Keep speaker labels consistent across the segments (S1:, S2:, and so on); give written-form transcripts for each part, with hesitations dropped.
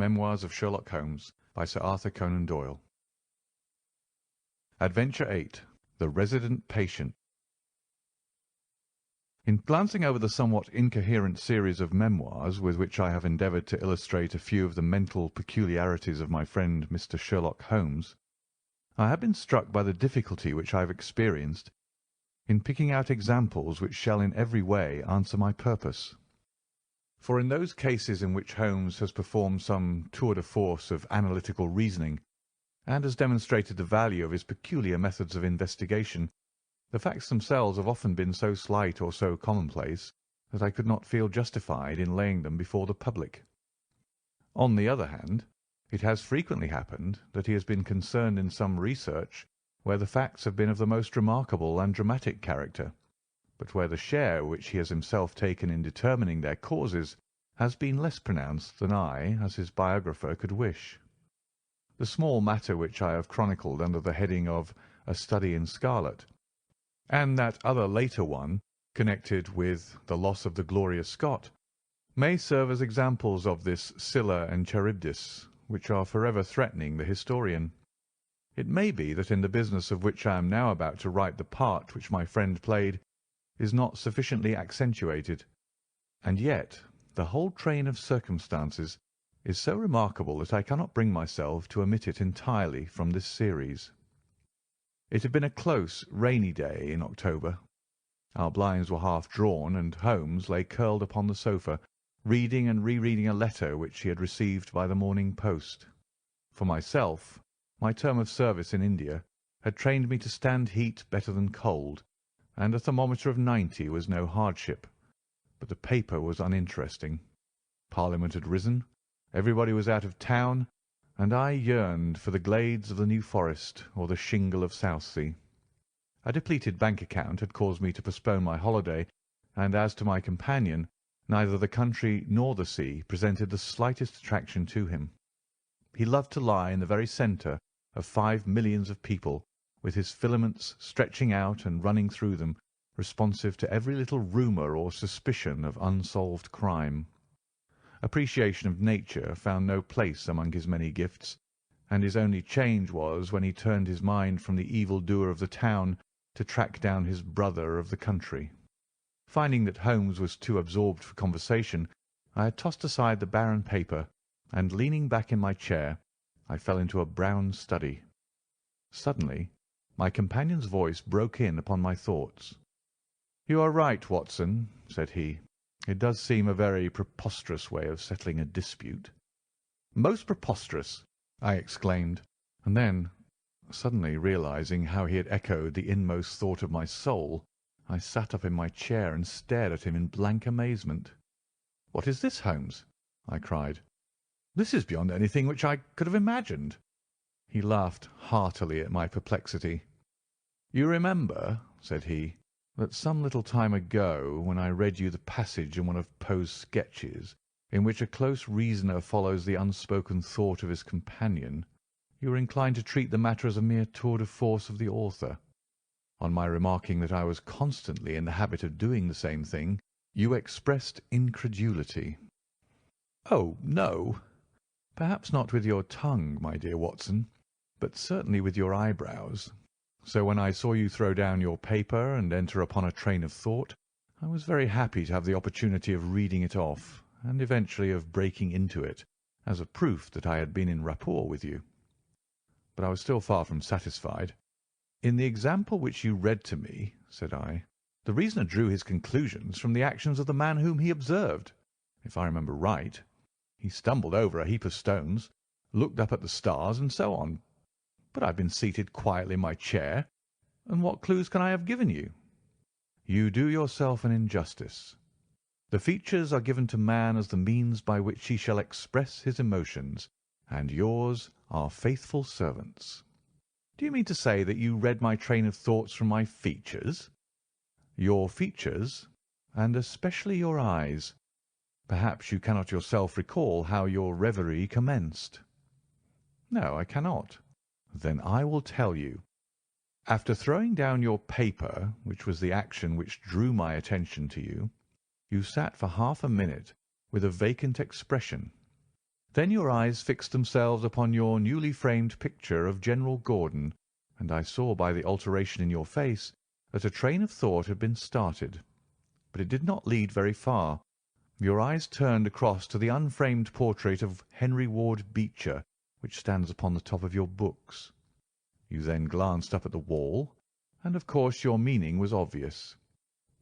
S1: Memoirs of Sherlock Holmes by Sir Arthur Conan Doyle. Adventure 8. The Resident Patient. In glancing over the somewhat incoherent series of memoirs with which I have endeavoured to illustrate a few of the mental peculiarities of my friend Mr. Sherlock Holmes, I have been struck by the difficulty which I have experienced in picking out examples which shall in every way answer my purpose. For in those cases in which Holmes has performed some tour de force of analytical reasoning, and has demonstrated the value of his peculiar methods of investigation, the facts themselves have often been so slight or so commonplace that I could not feel justified in laying them before the public. On the other hand, it has frequently happened that he has been concerned in some research where the facts have been of the most remarkable and dramatic character, but where the share which he has himself taken in determining their causes has been less pronounced than I, as his biographer, could wish. The small matter which I have chronicled under the heading of A Study in Scarlet, and that other later one connected with the loss of the Gloria Scott, may serve as examples of this Scylla and Charybdis, which are forever threatening the historian. It may be that in the business of which I am now about to write the part which my friend played is not sufficiently accentuated, and yet the whole train of circumstances is so remarkable that I cannot bring myself to omit it entirely from this series. It had been a close, rainy day in October. Our blinds were half drawn, and Holmes lay curled upon the sofa, reading and re-reading a letter which he had received by the morning post. For myself, my term of service in India had trained me to stand heat better than cold, and a thermometer of 90 was no hardship. But the paper was uninteresting. Parliament had risen, everybody was out of town, and I yearned for the glades of the New Forest or the shingle of Southsea. A depleted bank account had caused me to postpone my holiday, and as to my companion, neither the country nor the sea presented the slightest attraction to him. He loved to lie in the very centre of 5 millions of people, with his filaments stretching out and running through them, responsive to every little rumour or suspicion of unsolved crime. Appreciation of nature found no place among his many gifts, and his only change was when he turned his mind from the evil-doer of the town to track down his brother of the country. Finding that Holmes was too absorbed for conversation, I had tossed aside the barren paper, and leaning back in my chair, I fell into a brown study. Suddenly, my companion's voice broke in upon my thoughts. "You are right, Watson," said he. "It does seem a very preposterous way of settling a dispute." "Most preposterous!" I exclaimed, and then, suddenly realizing how he had echoed the inmost thought of my soul, I sat up in my chair and stared at him in blank amazement. "What is this, Holmes?" I cried. "This is beyond anything which I could have imagined." He laughed heartily at my perplexity. "You remember," said he, "that some little time ago, when I read you the passage in one of Poe's sketches, in which a close reasoner follows the unspoken thought of his companion, you were inclined to treat the matter as a mere tour de force of the author. On my remarking that I was constantly in the habit of doing the same thing, you expressed incredulity." "Oh, no." "Perhaps not with your tongue, my dear Watson, but certainly with your eyebrows. So when I saw you throw down your paper and enter upon a train of thought, I was very happy to have the opportunity of reading it off, and eventually of breaking into it, as a proof that I had been in rapport with you. But I was still far from satisfied. In the example which you read to me," said I, "the reasoner drew his conclusions from the actions of the man whom he observed. If I remember right, he stumbled over a heap of stones, looked up at the stars, and so on. But I have been seated quietly in my chair, and what clues can I have given you?" "You do yourself an injustice. The features are given to man as the means by which he shall express his emotions, and yours are faithful servants." "Do you mean to say that you read my train of thoughts from my features?" "Your features, and especially your eyes. Perhaps you cannot yourself recall how your reverie commenced?" "No, I cannot." "Then I will tell you. After throwing down your paper, which was the action which drew my attention to you, you sat for half a minute with a vacant expression. Then your eyes fixed themselves upon your newly framed picture of General Gordon, and I saw by the alteration in your face that a train of thought had been started. But it did not lead very far. Your eyes turned across to the unframed portrait of Henry Ward Beecher, which stands upon the top of your books. You then glanced up at the wall, and of course your meaning was obvious.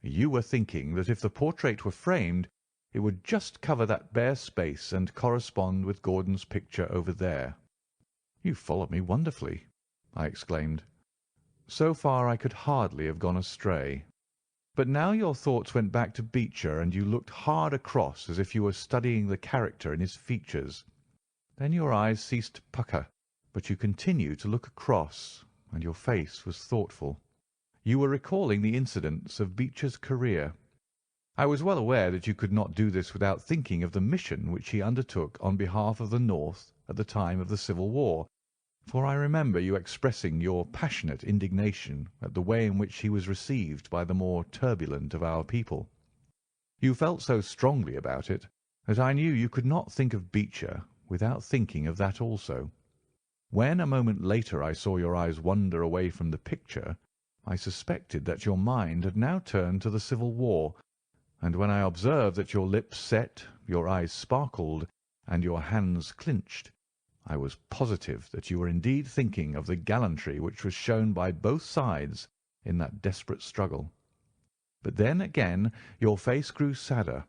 S1: You were thinking that if the portrait were framed, it would just cover that bare space and correspond with Gordon's picture over there. "You followed me wonderfully," I exclaimed. "So far I could hardly have gone astray. But now your thoughts went back to Beecher, and you looked hard across as if you were studying the character in his features. Then your eyes ceased to pucker, but you continued to look across, and your face was thoughtful. You were recalling the incidents of Beecher's career. I was well aware that you could not do this without thinking of the mission which he undertook on behalf of the North at the time of the Civil War, for I remember you expressing your passionate indignation at the way in which he was received by the more turbulent of our people. You felt so strongly about it that I knew you could not think of Beecher without thinking of that also. When a moment later I saw your eyes wander away from the picture, I suspected that your mind had now turned to the Civil War, and when I observed that your lips set, your eyes sparkled, and your hands clinched, I was positive that you were indeed thinking of the gallantry which was shown by both sides in that desperate struggle. But then again your face grew sadder.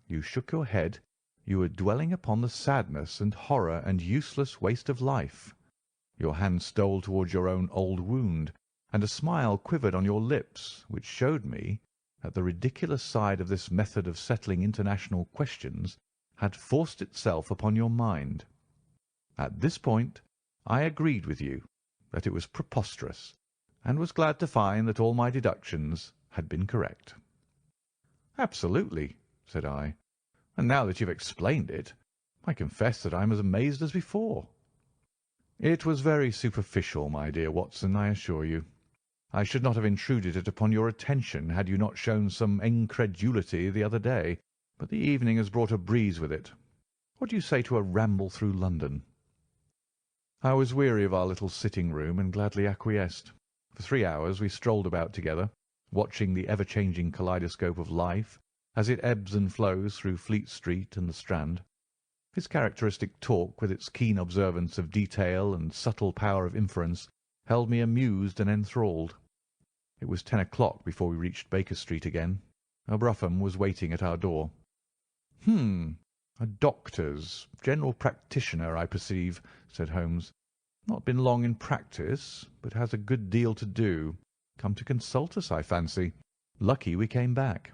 S1: You shook your head. You were dwelling upon the sadness and horror and useless waste of life. Your hand stole towards your own old wound, and a smile quivered on your lips, which showed me that the ridiculous side of this method of settling international questions had forced itself upon your mind. At this point I agreed with you that it was preposterous, and was glad to find that all my deductions had been correct. "Absolutely," said I, "and now that you've explained it, I confess that I'm as amazed as before." "It was very superficial, my dear Watson, I assure you. I should not have intruded it upon your attention had you not shown some incredulity the other day, but the evening has brought a breeze with it. What do you say to a ramble through London?" I was weary of our little sitting-room, and gladly acquiesced. For 3 hours we strolled about together, watching the ever-changing kaleidoscope of life as it ebbs and flows through Fleet Street and the Strand. His characteristic talk, with its keen observance of detail and subtle power of inference, held me amused and enthralled. It was 10 o'clock before we reached Baker Street again. A brougham was waiting at our door. A doctor's, general practitioner, I perceive," said Holmes. "Not been long in practice, but has a good deal to do. Come to consult us, I fancy. Lucky we came back."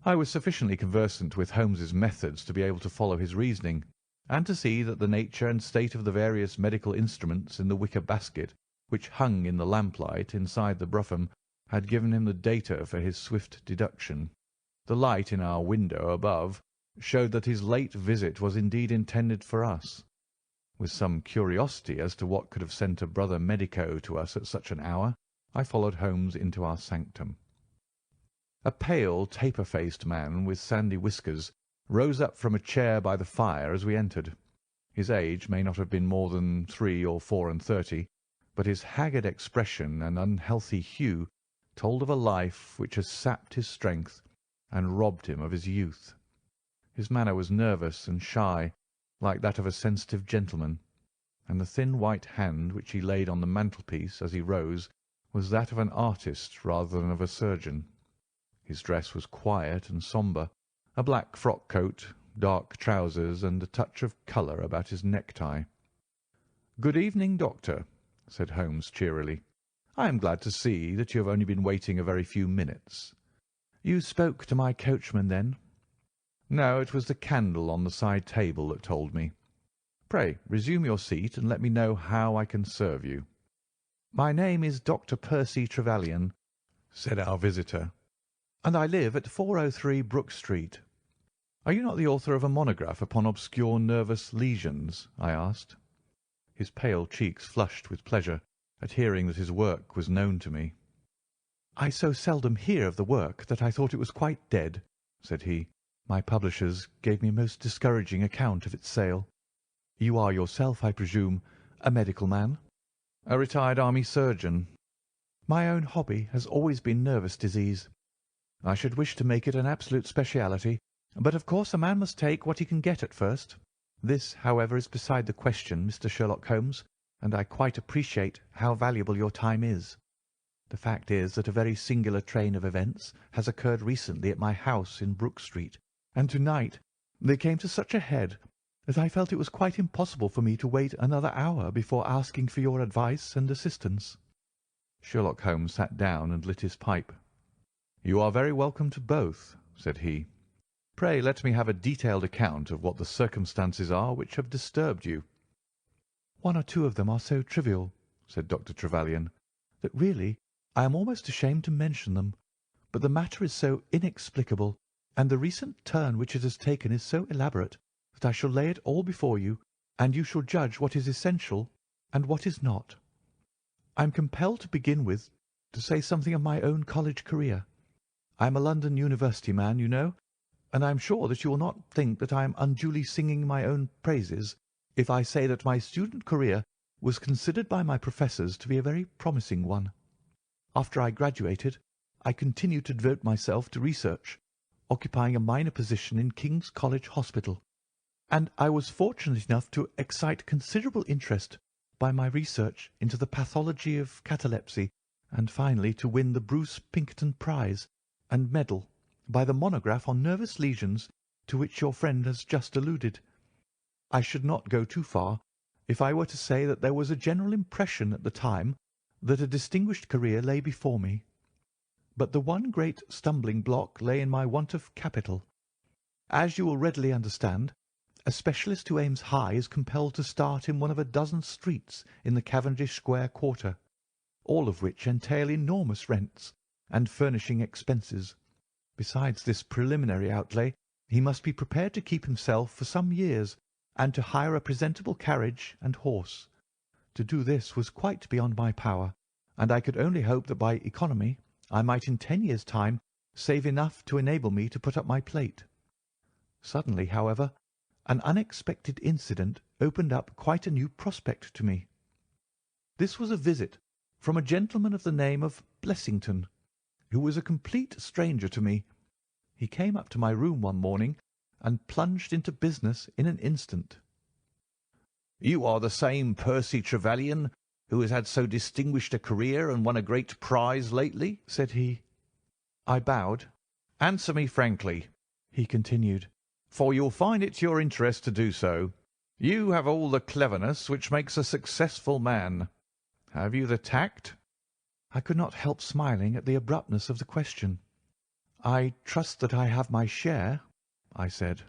S1: I was sufficiently conversant with Holmes's methods to be able to follow his reasoning, and to see that the nature and state of the various medical instruments in the wicker basket which hung in the lamplight inside the brougham had given him the data for his swift deduction. The light in our window above showed that his late visit was indeed intended for us. With some curiosity as to what could have sent a brother medico to us at such an hour, I followed Holmes into our sanctum. A pale, taper-faced man with sandy whiskers rose up from a chair by the fire as we entered. His age may not have been more than 3 or 34, but his haggard expression and unhealthy hue told of a life which has sapped his strength and robbed him of his youth. His manner was nervous and shy, like that of a sensitive gentleman, and the thin white hand which he laid on the mantelpiece as he rose was that of an artist rather than of a surgeon. His dress was quiet and sombre, a black frock coat, dark trousers, and a touch of colour about his necktie. "Good evening, Doctor," said Holmes cheerily. "I am glad to see that you have only been waiting a very few minutes." "You spoke to my coachman, then?" "No, it was the candle on the side table that told me. Pray resume your seat and let me know how I can serve you." "My name is Dr. Percy Trevelyan," said our visitor, "and I live at 403 Brook Street." "Are you not the author of a monograph upon obscure nervous lesions?" I asked. His pale cheeks flushed with pleasure at hearing that his work was known to me. "I so seldom hear of the work that I thought it was quite dead," said he. "My publishers gave me a most discouraging account of its sale. You are yourself, I presume, a medical man?" "A retired army surgeon." "My own hobby has always been nervous disease. I should wish to make it an absolute speciality, but of course a man must take what he can get at first. This, however, is beside the question, Mr. Sherlock Holmes, and I quite appreciate how valuable your time is. The fact is that a very singular train of events has occurred recently at my house in Brook Street, and to-night they came to such a head that I felt it was quite impossible for me to wait another hour before asking for your advice and assistance." Sherlock Holmes sat down and lit his pipe. "You are very welcome to both," said he. "Pray let me have a detailed account of what the circumstances are which have disturbed you." "One or two of them are so trivial," said Dr. Trevelyan, "that really I am almost ashamed to mention them. But the matter is so inexplicable, and the recent turn which it has taken is so elaborate, that I shall lay it all before you, and you shall judge what is essential and what is not. I am compelled to begin with to say something of my own college career. I am a London University man, you know, and I am sure that you will not think that I am unduly singing my own praises if I say that my student career was considered by my professors to be a very promising one. After I graduated, I continued to devote myself to research, occupying a minor position in King's College Hospital, and I was fortunate enough to excite considerable interest by my research into the pathology of catalepsy, and finally to win the Bruce Pinkerton Prize and medal by the monograph on nervous lesions to which your friend has just alluded. I should not go too far if I were to say that there was a general impression at the time that a distinguished career lay before me. But the one great stumbling block lay in my want of capital. As you will readily understand, a specialist who aims high is compelled to start in one of a dozen streets in the Cavendish Square quarter, all of which entail enormous rents and furnishing expenses. Besides this preliminary outlay, he must be prepared to keep himself for some years and to hire a presentable carriage and horse. To do this was quite beyond my power, and I could only hope that by economy I might in 10 years' time save enough to enable me to put up my plate. Suddenly, however, an unexpected incident opened up quite a new prospect to me. This was a visit from a gentleman of the name of Blessington, who was a complete stranger to me. He came up to my room one morning and plunged into business in an instant. "You are the same Percy Trevelyan who has had so distinguished a career and won a great prize lately?" said he. I bowed. "Answer me frankly," he continued, "for you'll find it to your interest to do so. You have all the cleverness which makes a successful man. Have you the tact?" I could not help smiling at the abruptness of the question. "I trust that I have my share," I said.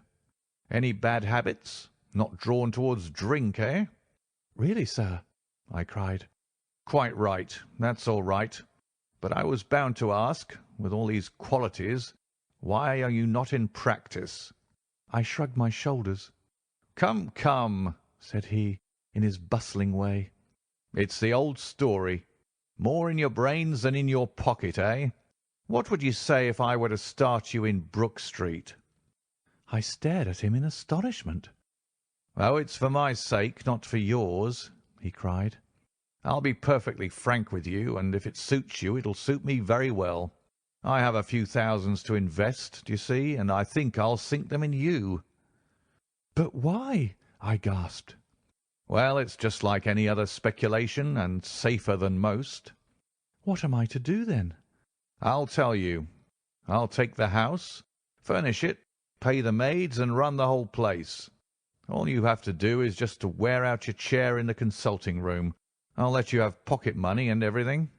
S1: "Any bad habits? Not drawn towards drink, eh?" "Really, sir?" I cried. "Quite right. That's all right. But I was bound to ask, with all these qualities, why are you not in practice?" I shrugged my shoulders. "Come, come," said he, in his bustling way. "It's the old story. More in your brains than in your pocket, eh? What would you say if I were to start you in Brook Street?" I stared at him in astonishment. "Oh, it's for my sake, not for yours," he cried. "I'll be perfectly frank with you, and if it suits you, it'll suit me very well. I have a few thousands to invest, do you see, and I think I'll sink them in you." "But why?" I gasped. "Well, it's just like any other speculation, and safer than most." "What am I to do, then?" "I'll tell you. I'll take the house, furnish it, pay the maids, and run the whole place. All you have to do is just to wear out your chair in the consulting room. I'll let you have pocket money and everything.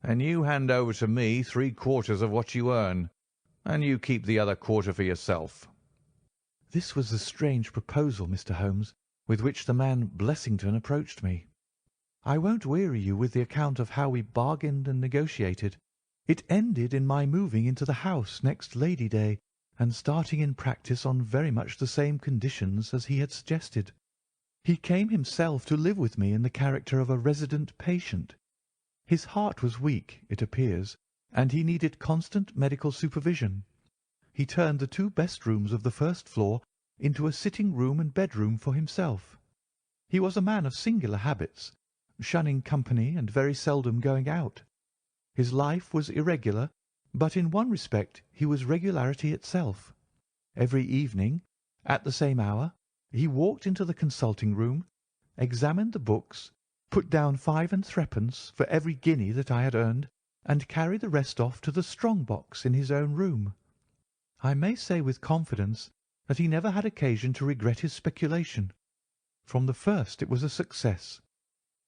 S1: And you hand over to me 3/4 of what you earn, and you keep the other quarter for yourself." This was the strange proposal, Mr. Holmes, with which the man Blessington approached me. I won't weary you with the account of how we bargained and negotiated. It ended in my moving into the house next Lady Day and starting in practice on very much the same conditions as he had suggested. He came himself to live with me in the character of a resident patient. His heart was weak, it appears, and he needed constant medical supervision. He turned the 2 best rooms of the first floor into a sitting room and bedroom for himself. He was a man of singular habits, shunning company and very seldom going out. His life was irregular, but in one respect he was regularity itself. Every evening, at the same hour, he walked into the consulting room, examined the books, put down 5 and 3d for every guinea that I had earned, and carried the rest off to the strong box in his own room. I may say with confidence that he never had occasion to regret his speculation. From the first it was a success.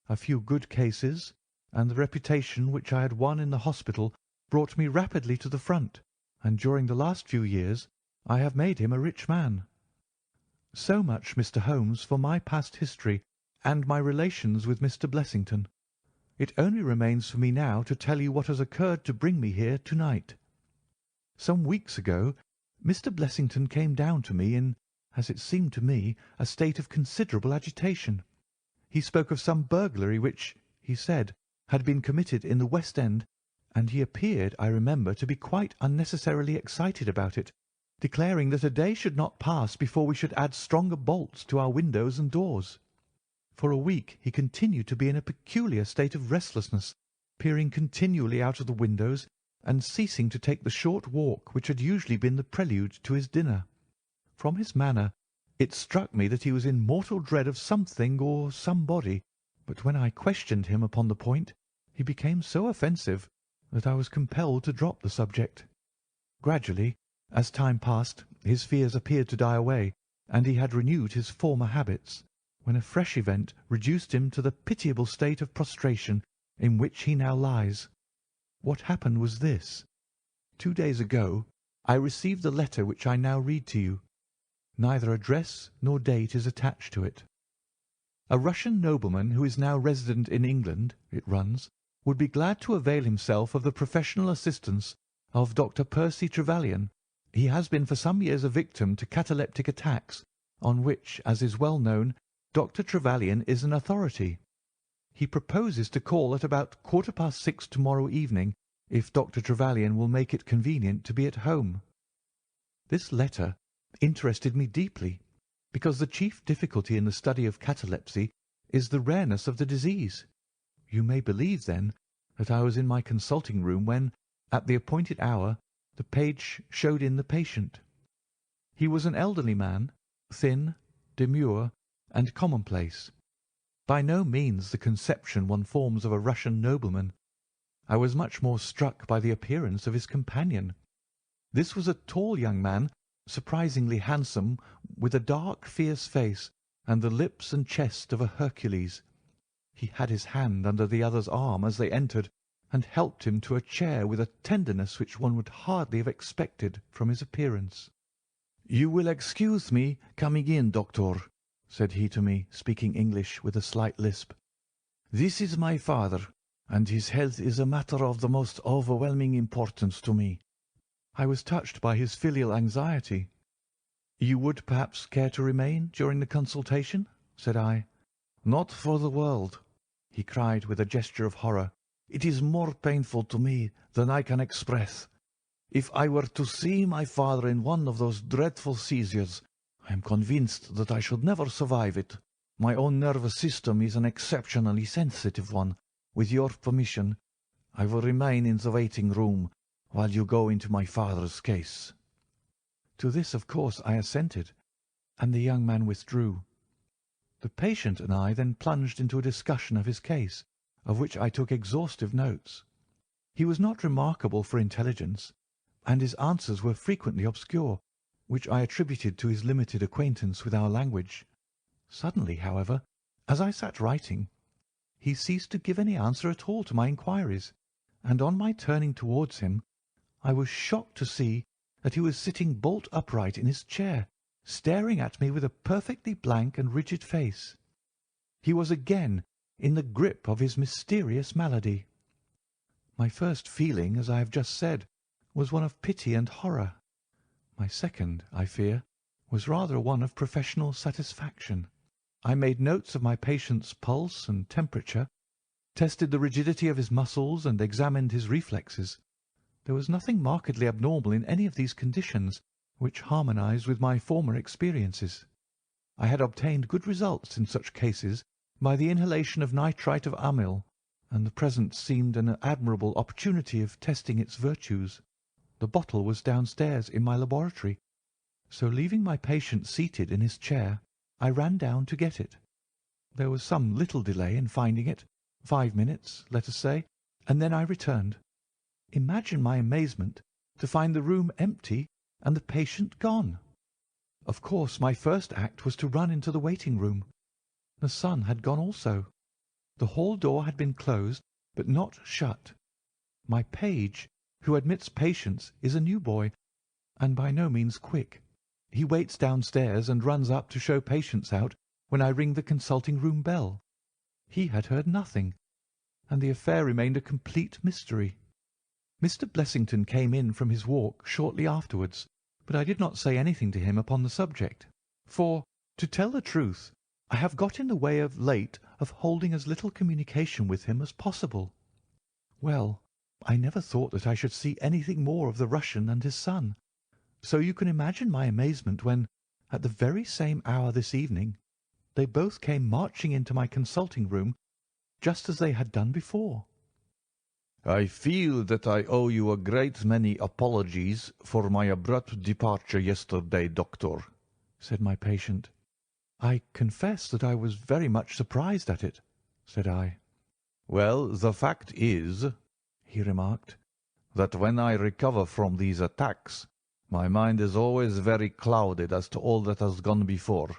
S1: A few good cases, and the reputation which I had won in the hospital brought me rapidly to the front, and during the last few years I have made him a rich man. So much, Mr. Holmes, for my past history and my relations with Mr. Blessington. It only remains for me now to tell you what has occurred to bring me here to-night. Some weeks ago Mr. Blessington came down to me in, as it seemed to me, a state of considerable agitation. He spoke of some burglary which, he said, had been committed in the West End, and he appeared, I remember, to be quite unnecessarily excited about it, declaring that a day should not pass before we should add stronger bolts to our windows and doors. For a week he continued to be in a peculiar state of restlessness, peering continually out of the windows and ceasing to take the short walk which had usually been the prelude to his dinner. From his manner it struck me that he was in mortal dread of something or somebody, but when I questioned him upon the point, he became so offensive that I was compelled to drop the subject. Gradually, as time passed, his fears appeared to die away, and he had renewed his former habits, when a fresh event reduced him to the pitiable state of prostration in which he now lies. What happened was this. 2 days ago I received the letter which I now read to you. Neither address nor date is attached to it. A Russian nobleman who is now resident in England, it runs, would be glad to avail himself of the professional assistance of Dr. Percy Trevelyan. He has been for some years a victim to cataleptic attacks, on which, as is well known, Dr. Trevelyan is an authority. He proposes to call at about 6:15 tomorrow evening, if Dr. Trevelyan will make it convenient to be at home. This letter interested me deeply, because the chief difficulty in the study of catalepsy is the rareness of the disease. You may believe, then, that I was in my consulting room when, at the appointed hour, the page showed in the patient. He was an elderly man, thin, demure, and commonplace. By no means the conception one forms of a Russian nobleman. I was much more struck by the appearance of his companion. This was a tall young man, surprisingly handsome, with a dark, fierce face, and the lips and chest of a Hercules. He had his hand under the other's arm as they entered, and helped him to a chair with a tenderness which one would hardly have expected from his appearance. "You will excuse me coming in, doctor," said he to me, speaking English with a slight lisp. "This is my father, and his health is a matter of the most overwhelming importance to me." I was touched by his filial anxiety. "You would perhaps care to remain during the consultation?" said I. "Not for the world," he cried with a gesture of horror. "It is more painful to me than I can express. If I were to see my father in one of those dreadful seizures, I am convinced that I should never survive it. My own nervous system is an exceptionally sensitive one. With your permission, I will remain in the waiting room while you go into my father's case." To this, of course, I assented, and the young man withdrew. The patient and I then plunged into a discussion of his case, of which I took exhaustive notes. He was not remarkable for intelligence, and his answers were frequently obscure, which I attributed to his limited acquaintance with our language. Suddenly, however, as I sat writing, he ceased to give any answer at all to my inquiries, and on my turning towards him, I was shocked to see that he was sitting bolt upright in his chair, staring at me with a perfectly blank and rigid face. He was again in the grip of his mysterious malady. My first feeling, as I have just said, was one of pity and horror. My second, I fear, was rather one of professional satisfaction. I made notes of my patient's pulse and temperature, tested the rigidity of his muscles, and examined his reflexes. There was nothing markedly abnormal in any of these conditions, which harmonized with my former experiences. I had obtained good results in such cases by the inhalation of nitrite of amyl, and the present seemed an admirable opportunity of testing its virtues. The bottle was downstairs in my laboratory, so leaving my patient seated in his chair, I ran down to get it. There was some little delay in finding it, 5 minutes, let us say, and then I returned. Imagine my amazement to find the room empty and the patient gone. Of course, my first act was to run into the waiting-room. The son had gone also. The hall door had been closed, but not shut. My page, who admits patients, is a new boy, and by no means quick. He waits downstairs and runs up to show patients out when I ring the consulting-room bell. He had heard nothing, and the affair remained a complete mystery. Mr. Blessington came in from his walk shortly afterwards, but I did not say anything to him upon the subject, for, to tell the truth, I have got in the way of late of holding as little communication with him as possible. Well, I never thought that I should see anything more of the Russian and his son, so you can imagine my amazement when, at the very same hour this evening, they both came marching into my consulting-room just as they had done before.
S2: "I feel that I owe you a great many apologies for my abrupt departure yesterday, doctor,"
S1: said my patient. "I confess that I was very much surprised at it," said I.
S2: "Well, the fact is," he remarked, "that when I recover from these attacks, my mind is always very clouded as to all that has gone before.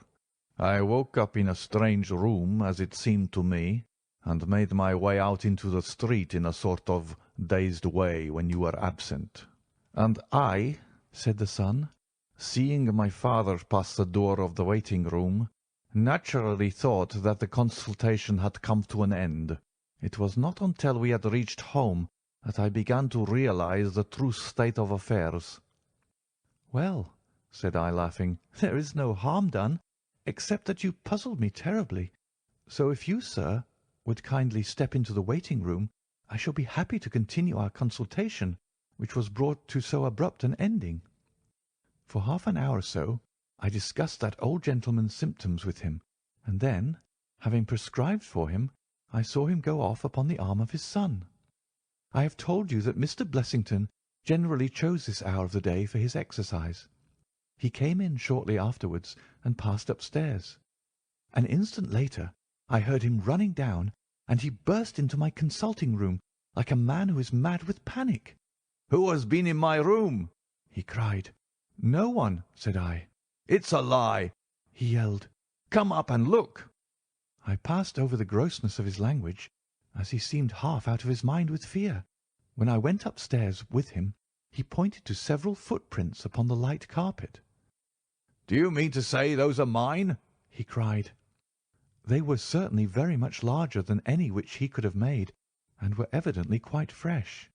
S2: I woke up in a strange room, as it seemed to me, and made my way out into the street in a sort of dazed way when you were absent. And I," said the son, "seeing my father pass the door of the waiting-room, naturally thought that the consultation had come to an end. It was not until we had reached home that I began to realize the true state of affairs."
S1: "Well," said I, laughing, "there is no harm done, except that you puzzled me terribly. So if you, sir, would kindly step into the waiting-room, I shall be happy to continue our consultation, which was brought to so abrupt an ending." For half an hour or so I discussed that old gentleman's symptoms with him, and then, having prescribed for him, I saw him go off upon the arm of his son. I have told you that Mr. Blessington generally chose this hour of the day for his exercise. He came in shortly afterwards and passed upstairs. An instant later I heard him running down, and he burst into my consulting-room like a man who is mad with panic.
S2: "Who has been in my room?"
S1: he cried. "No one," said I.
S2: "It's a lie!"
S1: he yelled.
S2: "Come up and look."
S1: I passed over the grossness of his language, as he seemed half out of his mind with fear. When I went upstairs with him, he pointed to several footprints upon the light carpet.
S2: "Do you mean to say those are mine?"
S1: he cried. They were certainly very much larger than any which he could have made, and were evidently quite fresh.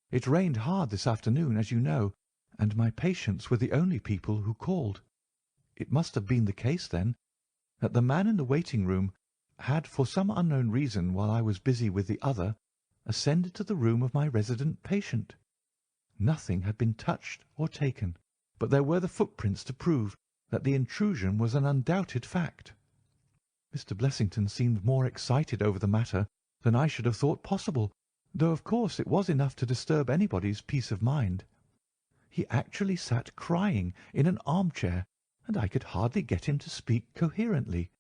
S1: It rained hard this afternoon, as you know, and my patients were the only people who called. It must have been the case, then, that the man in the waiting-room had, for some unknown reason, while I was busy with the other, ascended to the room of my resident patient. Nothing had been touched or taken, but there were the footprints to prove that the intrusion was an undoubted fact. Mr. Blessington seemed more excited over the matter than I should have thought possible, though of course it was enough to disturb anybody's peace of mind. He actually sat crying in an armchair, and I could hardly get him to speak coherently.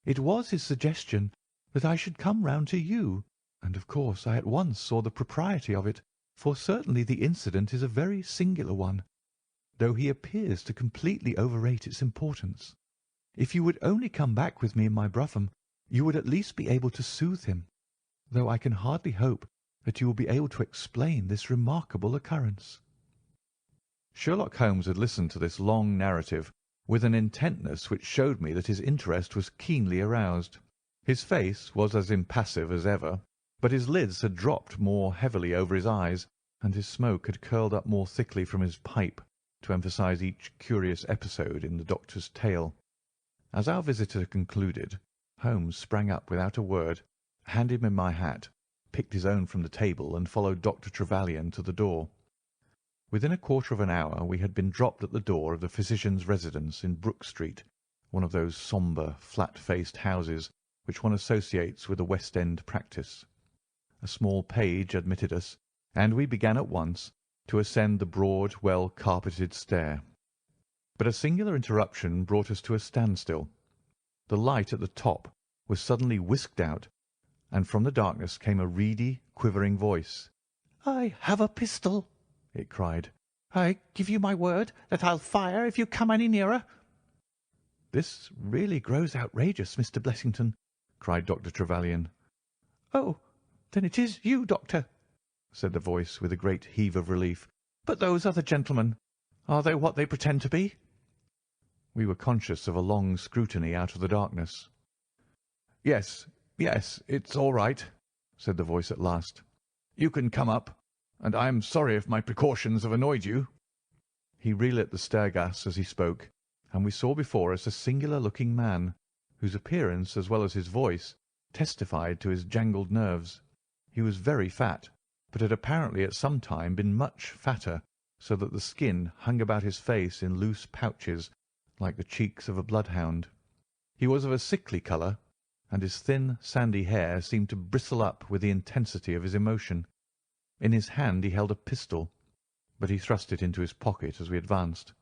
S1: It was his suggestion that I should come round to you, and of course I at once saw the propriety of it, for certainly the incident is a very singular one, though he appears to completely overrate its importance. If you would only come back with me in my brougham, you would at least be able to soothe him, though I can hardly hope that you will be able to explain this remarkable occurrence."
S2: Sherlock Holmes had listened to this long narrative with an intentness which showed me that his interest was keenly aroused. His face was as impassive as ever, but his lids had dropped more heavily over his eyes, and his smoke had curled up more thickly from his pipe to emphasize each curious episode in the doctor's tale. As our visitor concluded, Holmes sprang up without a word, handed me my hat, picked his own from the table, and followed Dr. Trevelyan to the door. Within a quarter of an hour we had been dropped at the door of the physician's residence in Brook Street,
S1: one of those sombre, flat-faced houses which one associates with a West End practice. A small page admitted us, and we began at once to ascend the broad, well-carpeted stair. But a singular interruption brought us to a standstill. The light at the top was suddenly whisked out, and from the darkness came a reedy, quivering voice.
S2: "I have a pistol," it cried. "I give you my word that I'll fire if you come any nearer."
S1: "This really grows outrageous, Mr. Blessington," cried Dr. Trevelyan.
S2: "Oh, then it is you, Doctor,"
S1: said the voice with a great heave of relief.
S2: "But those other gentlemen, are they what they pretend to be?"
S1: We were conscious of a long scrutiny out of the darkness. "Yes, yes, it's all right," said the voice at last. "You can come up, and I am sorry if my precautions have annoyed you." He relit the stair-gas as he spoke, and we saw before us a singular-looking man, whose appearance as well as his voice testified to his jangled nerves. He was very fat, but had apparently at some time been much fatter, so that the skin hung about his face in loose pouches, like the cheeks of a bloodhound. He was of a sickly colour, and his thin, sandy hair seemed to bristle up with the intensity of his emotion. In his hand he held a pistol, but he thrust it into his pocket as we advanced.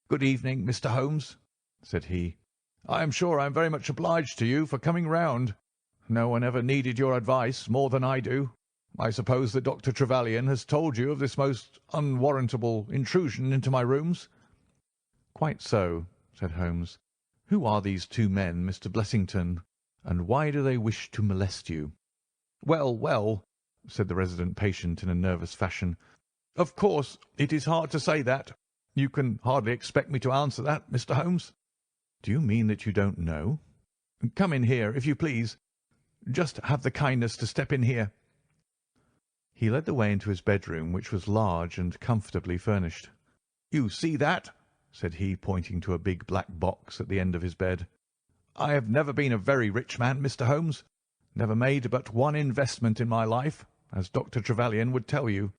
S1: "Good evening, Mr. Holmes," said he. "I am sure I am very much obliged to you for coming round. No one ever needed your advice more than I do. I suppose that Dr. Trevelyan has told you of this most unwarrantable intrusion into my rooms?" "Quite so," said Holmes. "Who are these two men, Mr. Blessington, and why do they wish to molest you?" "Well, well," said the resident patient in a nervous fashion. "Of course, it is hard to say that. You can hardly expect me to answer that, Mr. Holmes." "Do you mean that you don't know?" "Come in here, if you please. Just have the kindness to step in here." He led the way into his bedroom, which was large and comfortably furnished. "You see that?" said he, pointing to a big black box at the end of his bed. "I have never been a very rich man, Mr. Holmes. Never made but one investment in my life, as Dr. Trevelyan would tell you,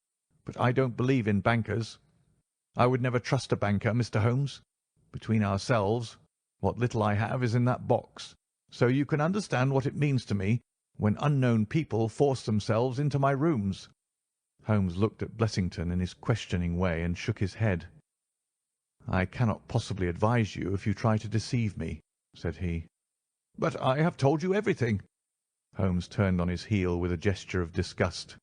S1: but I don't believe in bankers. I would never trust a banker, Mr. Holmes. Between ourselves, what little I have is in that box, so you can understand what it means to me when unknown people force themselves into my rooms." Holmes looked at Blessington in his questioning way and shook his head. "I cannot possibly advise you if you try to deceive me," said he. "But I have told you everything." Holmes turned on his heel with a gesture of disgust.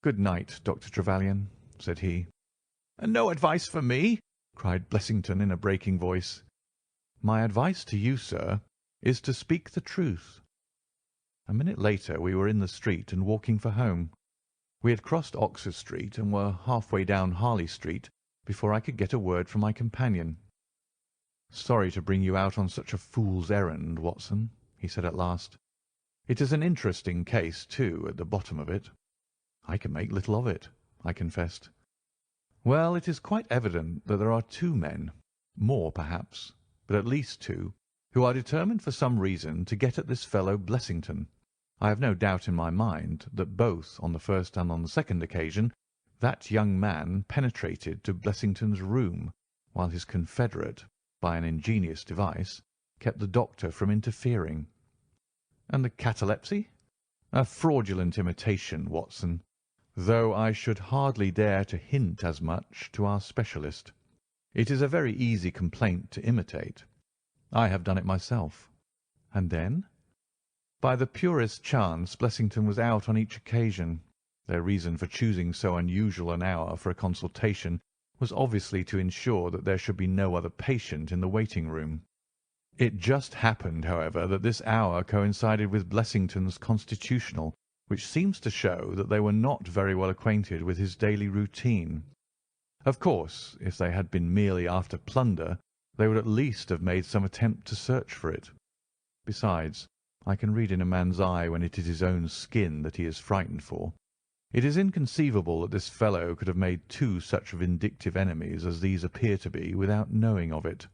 S1: "Good night, Dr. Trevelyan," said he. "And no advice for me?" cried Blessington in a breaking voice. "My advice to you, sir, is to speak the truth." A minute later we were in the street and walking for home. We had crossed Oxford Street and were half-way down Harley Street before I could get a word from my companion. "Sorry to bring you out on such a fool's errand, Watson," he said at last. "It is an interesting case, too, at the bottom of it." "I can make little of it," I confessed. "Well, it is quite evident that there are two men, more perhaps, but at least two, who are determined for some reason to get at this fellow Blessington. I have no doubt in my mind that both on the first and on the second occasion that young man penetrated to Blessington's room, while his confederate, by an ingenious device, kept the doctor from interfering." "And the catalepsy?" "A fraudulent imitation, Watson, though I should hardly dare to hint as much to our specialist. It is a very easy complaint to imitate. I have done it myself." "And then?" "By the purest chance Blessington was out on each occasion. Their reason for choosing so unusual an hour for a consultation was obviously to ensure that there should be no other patient in the waiting-room. It just happened, however, that this hour coincided with Blessington's constitutional, which seems to show that they were not very well acquainted with his daily routine. Of course, if they had been merely after plunder, they would at least have made some attempt to search for it. Besides, I can read in a man's eye when it is his own skin that he is frightened for. It is inconceivable that this fellow could have made two such vindictive enemies as these appear to be without knowing of it.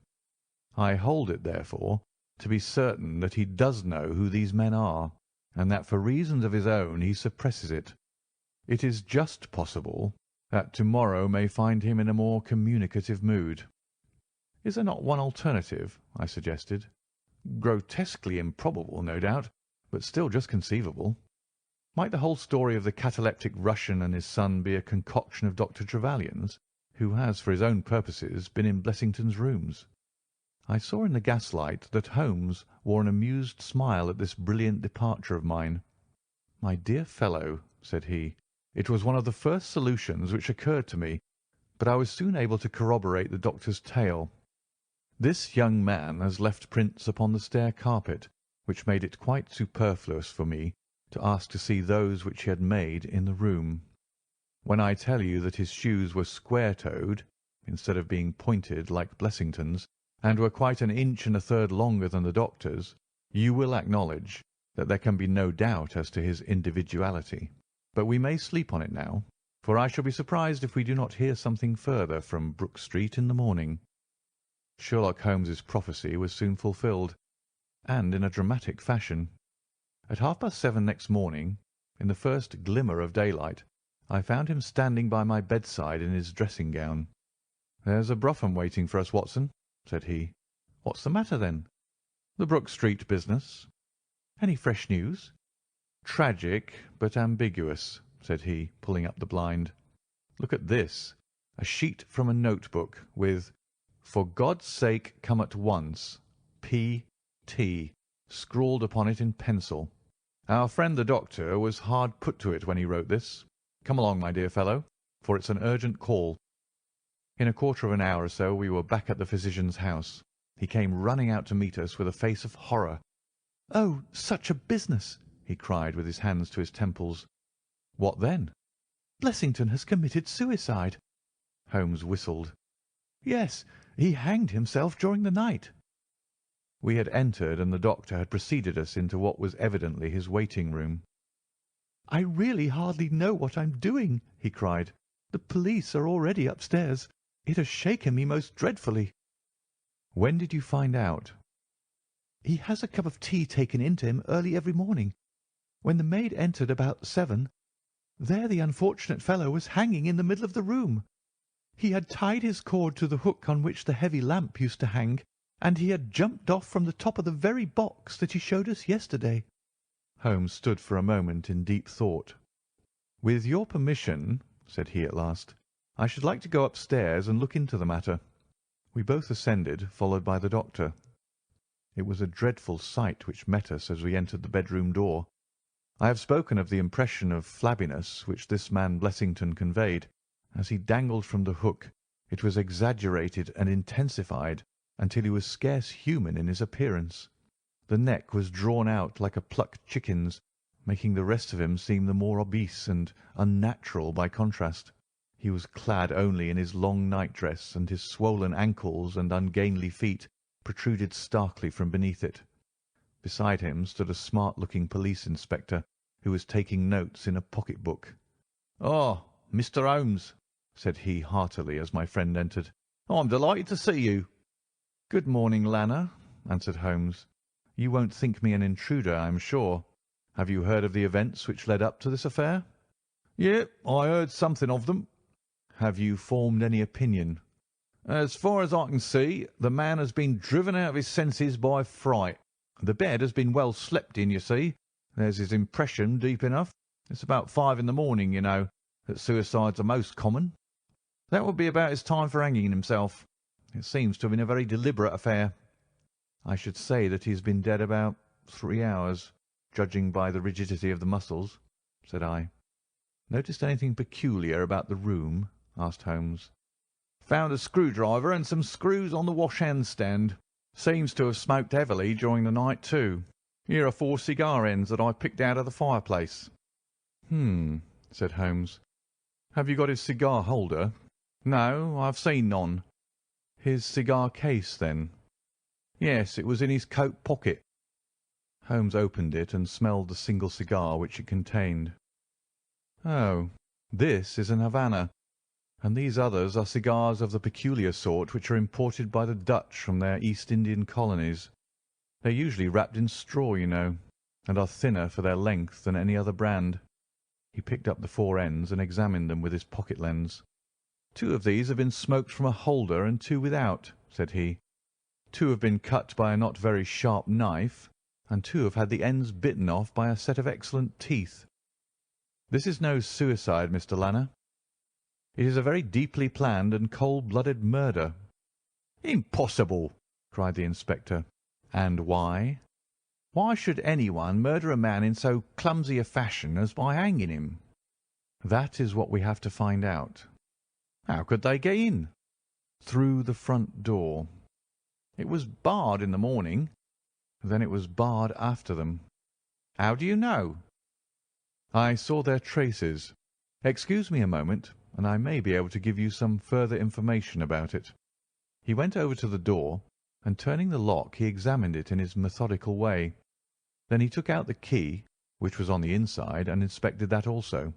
S1: I hold it, therefore, to be certain that he does know who these men are, and that for reasons of his own he suppresses it. It is just possible that to-morrow may find him in a more communicative mood." "Is there not one alternative?" I suggested. "Grotesquely improbable, no doubt, but still just conceivable. Might the whole story of the cataleptic Russian and his son be a concoction of Dr. Trevelyan's, who has, for his own purposes, been in Blessington's rooms?" I saw in the gaslight that Holmes wore an amused smile at this brilliant departure of mine. "My dear fellow," said he, "it was one of the first solutions which occurred to me, but I was soon able to corroborate the doctor's tale. This young man has left prints upon the stair carpet, which made it quite superfluous for me to ask to see those which he had made in the room. When I tell you that his shoes were square-toed, instead of being pointed like Blessington's, and were quite an inch and a third longer than the doctor's, you will acknowledge that there can be no doubt as to his individuality. But we may sleep on it now, for I shall be surprised if we do not hear something further from Brook Street in the morning." Sherlock Holmes's prophecy was soon fulfilled, and in a dramatic fashion. At 7:30 next morning, in the first glimmer of daylight, I found him standing by my bedside in his dressing-gown. "There's a brougham waiting for us, Watson," said he. "What's the matter, then?" "The Brook Street business." "Any fresh news?" "Tragic, but ambiguous," said he, pulling up the blind. "Look at this, a sheet from a notebook with 'For God's sake, come at once. P.T.' scrawled upon it in pencil. Our friend the doctor was hard put to it when he wrote this. Come along, my dear fellow, for it's an urgent call." In a quarter of an hour or so we were back at the physician's house. He came running out to meet us with a face of horror. "Oh, such a business!" he cried, with his hands to his temples. "What then?" "Blessington has committed suicide." Holmes whistled. "Yes, he hanged himself during the night." We had entered, and the doctor had preceded us into what was evidently his waiting-room. "I really hardly know what I'm doing," he cried. "The police are already upstairs. It has shaken me most dreadfully." "When did you find out?" "He has a cup of tea taken in to him early every morning. When the maid entered about 7, there the unfortunate fellow was hanging in the middle of the room. He had tied his cord to the hook on which the heavy lamp used to hang, and he had jumped off from the top of the very box that he showed us yesterday." Holmes stood for a moment in deep thought. "With your permission," said he at last, "I should like to go upstairs and look into the matter." We both ascended, followed by the doctor. It was a dreadful sight which met us as we entered the bedroom door. I have spoken of the impression of flabbiness which this man Blessington conveyed. As he dangled from the hook, it was exaggerated and intensified until he was scarce human in his appearance. The neck was drawn out like a plucked chicken's, making the rest of him seem the more obese and unnatural by contrast. He was clad only in his long night-dress, and his swollen ankles and ungainly feet protruded starkly from beneath it. Beside him stood a smart-looking police inspector, who was taking notes in a pocket-book. "Ah, Mr. Holmes," said he heartily as my friend entered. "I'm delighted to see you." "Good morning, Lanner," answered Holmes. "You won't think me an intruder, I am sure. Have you heard of the events which led up to this affair?" "Yes, I heard something of them." "Have you formed any opinion?" "As far as I can see, the man has been driven out of his senses by fright. The bed has been well slept in, you see. There's his impression deep enough. It's about 5 in the morning, you know, that suicides are most common. That would be about his time for hanging himself. It seems to have been a very deliberate affair." "I should say that he has been dead about 3 hours, judging by the rigidity of the muscles," said I. "Noticed anything peculiar about the room?" asked Holmes. "Found a screwdriver and some screws on the wash-hand stand. Seems to have smoked heavily during the night, too. Here are 4 cigar ends that I picked out of the fireplace." Said Holmes. "Have you got his cigar holder?" "No, I've seen none." "His cigar case, then?" "Yes, it was in his coat pocket." Holmes opened it and smelled the single cigar which it contained. "Oh, this is an Havana, and these others are cigars of the peculiar sort which are imported by the Dutch from their East Indian colonies. They're usually wrapped in straw, you know, and are thinner for their length than any other brand." He picked up the 4 ends and examined them with his pocket lens. "2 of these have been smoked from a holder and 2 without. said he. "Two have been cut by a not very sharp knife, and two have had the ends bitten off by a set of excellent teeth. This is no suicide, Mr. Lanner. It is a very deeply planned and cold-blooded murder." "Impossible!" cried the inspector. "And why? Why should anyone murder a man in so clumsy a fashion as by hanging him?" "That is what we have to find out." "How could they get in?" "Through the front door." "It was barred in the morning." "Then it was barred after them." "How do you know?" "I saw their traces. Excuse me a moment, and I may be able to give you some further information about it." He went over to the door, and turning the lock he examined it in his methodical way. Then he took out the key, which was on the inside, and inspected that also.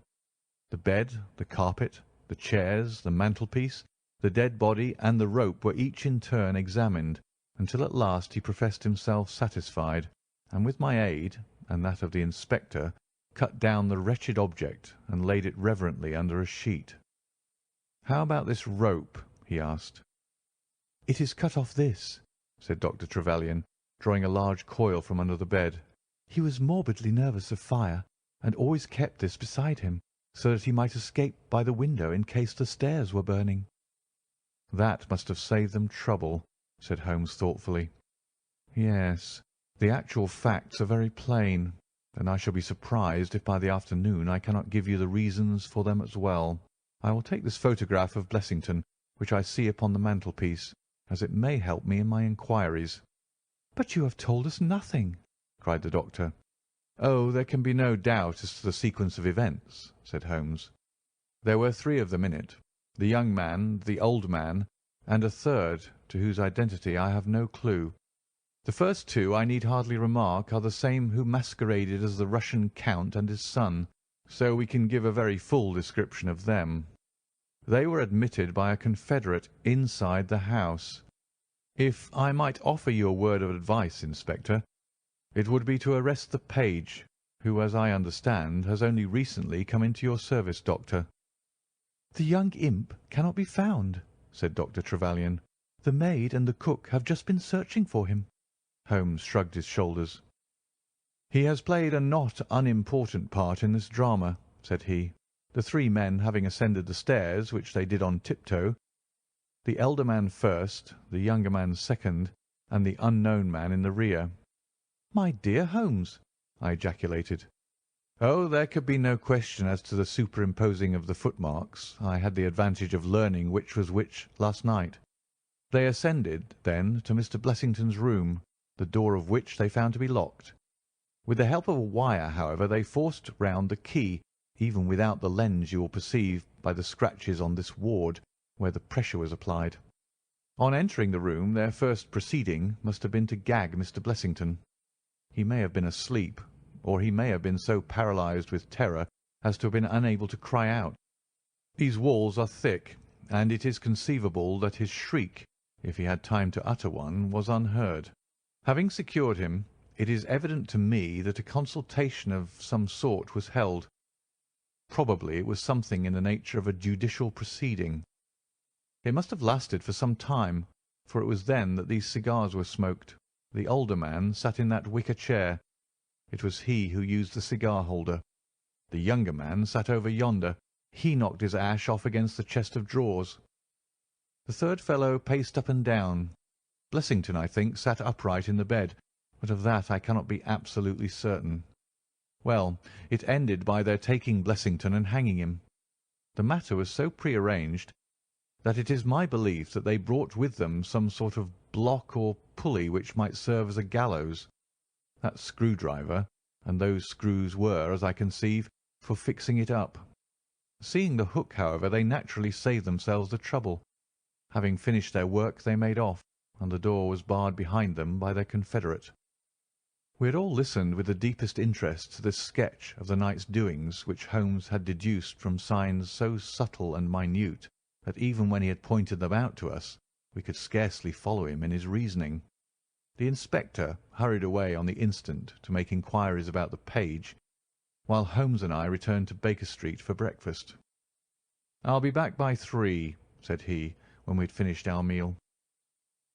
S1: The bed, the carpet, the chairs, the mantelpiece, the dead body, and the rope were each in turn examined, until at last he professed himself satisfied, and with my aid, and that of the inspector, cut down the wretched object and laid it reverently under a sheet. "How about this rope?" he asked. "It is cut off this," said Dr. Trevelyan, drawing a large coil from under the bed. "He was morbidly nervous of fire, and always kept this beside him, so that he might escape by the window in case the stairs were burning." "That must have saved them trouble," said Holmes thoughtfully. "Yes, the actual facts are very plain, and I shall be surprised if by the afternoon I cannot give you the reasons for them as well. I will take this photograph of Blessington, which I see upon the mantelpiece, as it may help me in my inquiries." "But you have told us nothing," cried the doctor. "Oh, there can be no doubt as to the sequence of events," said Holmes. "There were three of them in it, the young man, the old man, and a third, to whose identity I have no clue. The first two, I need hardly remark, are the same who masqueraded as the Russian count and his son, so we can give a very full description of them. They were admitted by a confederate inside the house. If I might offer you a word of advice, Inspector, it would be to arrest the page, who, as I understand, has only recently come into your service, Doctor." "The young imp cannot be found," said Dr. Trevelyan. "The maid and the cook have just been searching for him." Holmes shrugged his shoulders. "He has played a not unimportant part in this drama," said he, "the three men having ascended the stairs, which they did on tiptoe, the elder man first, the younger man second, and the unknown man in the rear." "My dear Holmes!" I ejaculated. "Oh, there could be no question as to the superimposing of the footmarks. I had the advantage of learning which was which last night. They ascended, then, to Mr. Blessington's room, the door of which they found to be locked. With the help of a wire, however, they forced round the key, even without the lens you will perceive by the scratches on this ward, where the pressure was applied. On entering the room, their first proceeding must have been to gag Mr. Blessington. He may have been asleep, or he may have been so paralysed with terror as to have been unable to cry out. These walls are thick, and it is conceivable that his shriek, if he had time to utter one, was unheard. Having secured him, it is evident to me that a consultation of some sort was held. Probably it was something in the nature of a judicial proceeding. It must have lasted for some time, for it was then that these cigars were smoked. The older man sat in that wicker chair. It was he who used the cigar holder. The younger man sat over yonder. He knocked his ash off against the chest of drawers. The third fellow paced up and down. Blessington, I think, sat upright in the bed, but of that I cannot be absolutely certain. Well, it ended by their taking Blessington and hanging him. The matter was so prearranged that it is my belief that they brought with them some sort of block or pulley which might serve as a gallows. That screwdriver and those screws were, as I conceive, for fixing it up. Seeing the hook, however, they naturally saved themselves the trouble. Having finished their work, they made off, and the door was barred behind them by their confederate. We had all listened with the deepest interest to this sketch of the night's doings, which Holmes had deduced from signs so subtle and minute that even when he had pointed them out to us, we could scarcely follow him in his reasoning. The inspector hurried away on the instant to make inquiries about the page, while Holmes and I returned to Baker Street for breakfast. "I'll be back by 3:00, said he, when we had finished our meal.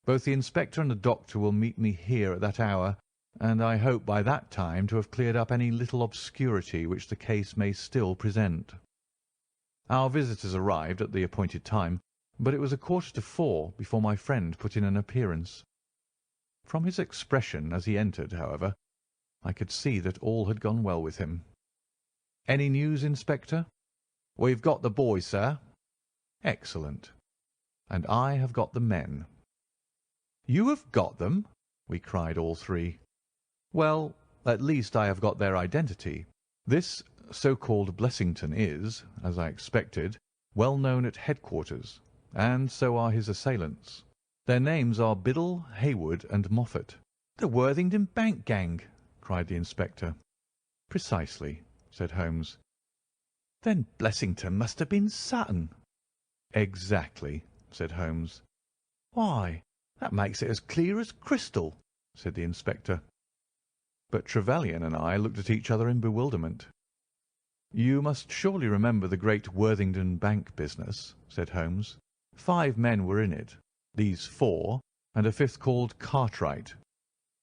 S1: Both the inspector and the doctor will meet me here at that hour, and I hope by that time to have cleared up any little obscurity which the case may still present." Our visitors arrived at the appointed time, but it was 4:15 before my friend put in an appearance. From his expression as he entered, however, I could see that all had gone well with him. "Any news, Inspector?" "We've got the boy, sir." "Excellent. And I have got the men." "You have got them?" we cried all three. "Well, at least I have got their identity. This so-called Blessington is, as I expected, well known at headquarters, and so are his assailants. Their names are Biddle, Hayward, and Moffat." "The Worthington Bank gang!" cried the inspector. "Precisely," said Holmes. "Then Blessington must have been Sutton." "Exactly," said Holmes.
S2: "Why, that makes it as clear as crystal,"
S1: said the inspector. But Trevelyan and I looked at each other in bewilderment. "You must surely remember the great Worthington Bank business," said Holmes. "5 men were in it, these 4, and a fifth called Cartwright.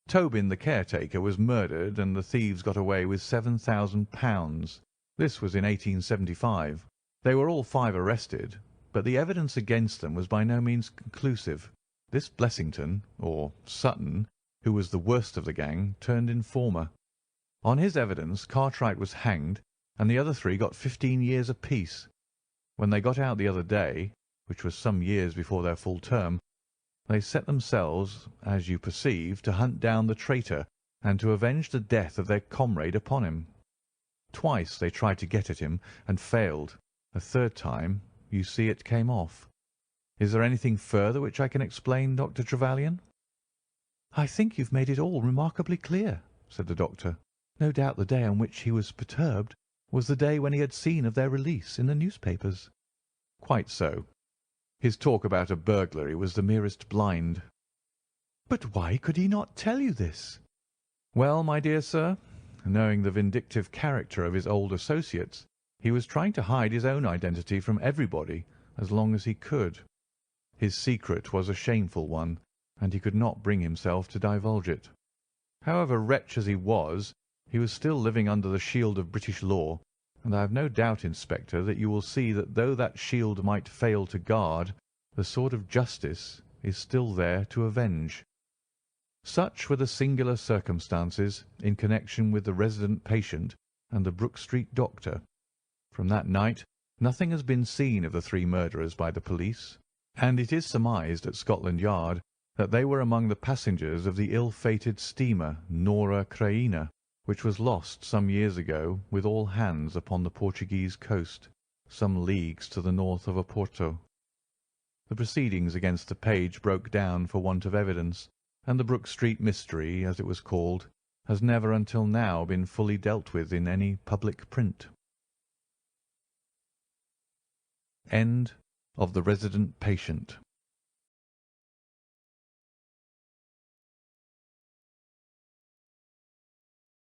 S1: Tobin, the caretaker, was murdered, and the thieves got away with £7,000. This was in 1875. They were all 5 arrested, but the evidence against them was by no means conclusive. This Blessington, or Sutton, who was the worst of the gang, turned informer. On his evidence Cartwright was hanged, and the other 3 got 15 years apiece. When they got out the other day, which was some years before their full term, they set themselves, as you perceive, to hunt down the traitor and to avenge the death of their comrade upon him. Twice they tried to get at him and failed. A third time, you see, it came off. Is there anything further which I can explain, Dr. Trevelyan?"
S2: "I think you've made it all remarkably clear," said the doctor. "No doubt the day on which he was perturbed was the day when he had seen of their release in the newspapers."
S1: "Quite so. His talk about a burglary was the merest blind."
S2: "But why could he not tell you this?"
S1: "Well, my dear sir, knowing the vindictive character of his old associates, he was trying to hide his own identity from everybody as long as he could. His secret was a shameful one, and he could not bring himself to divulge it. However, wretch as he was still living under the shield of British law, and I have no doubt, Inspector, that you will see that though that shield might fail to guard, the sword of justice is still there to avenge. Such were the singular circumstances in connection with the resident patient and the Brook Street doctor. From that night nothing has been seen of the 3 murderers by the police, and it is surmised at Scotland Yard that they were among the passengers of the ill-fated steamer Nora Creina, which was lost some years ago with all hands upon the Portuguese coast, some leagues to the north of Oporto. The proceedings against the page broke down for want of evidence, and the Brook Street mystery, as it was called, has never until now been fully dealt with in any public print. End of The Resident Patient.